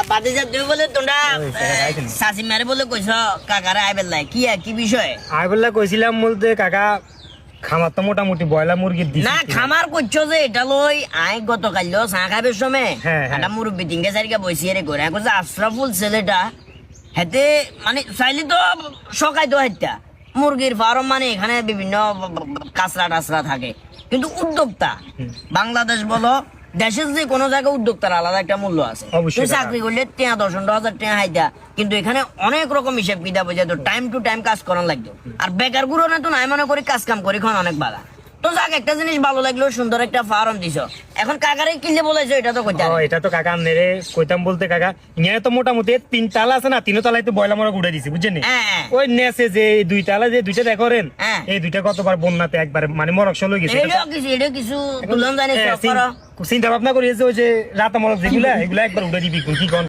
বাতিজা তুই বলে তোমরা শাসি মারে বলে কইছ কাকারে আইবেল লাই কি বিষয় আইবেল কইছিলাম বলতে কাকা খামার তো মোটামুটি বয়লা মুরগির দিছি না খামার করছো যে এটা লই আই গতকাল চা খাইবে সময় হ্যাঁ। একটা মুরব্বি তিনটে চারিকা বসিয়ে রে করে এখন যে আশরাফুল ছেলেটা হেতে মানে চাইলে তো সকাই তো হাইতা মুরগির ফার্ম মানে এখানে বিভিন্ন কাঁচরা টাচরা থাকে কিন্তু উদ্যোক্তা বাংলাদেশ বলো দেশের যে কোনো জায়গায় উদ্যোক্তার আলাদা একটা মূল্য আছে তুই চাকরি করলে 10,000 টাকা হাইতা কিন্তু এখানে অনেক রকম হিসাব কিতাব হয়ে যেত টাইম টু টাইম কাজ করার লাগতো আর বেকার গুলো না তো নাই মনে করি কাজ কাম করি এখন অনেক বাধা তো যাক একটা জিনিস ভালো লাগলো সুন্দর একটা ফার্ম দিছো এখন কাকারে কিনলে বলেছো এটা তো কইতা এটা তো কাকা নেরে কইতাম বলতে কাকা ইয়া তো মোটামুটি 3 তালা আছে না 3 তলায় তো বয়লা মরা উড়ে দিছি বুঝছেন ওই নেসে যে 2 তালা যে 2টা দেখেন এই 2টা কতবার বন্যাতে একবার মানে মরকশ হয়ে গেছে এটা কিছু তুলন জানিস চিন্তা ভাবনা করিয়েছে ওই যে রাতা মরক যেগুলা এগুলা একবার উড়ে দিবি কি কোন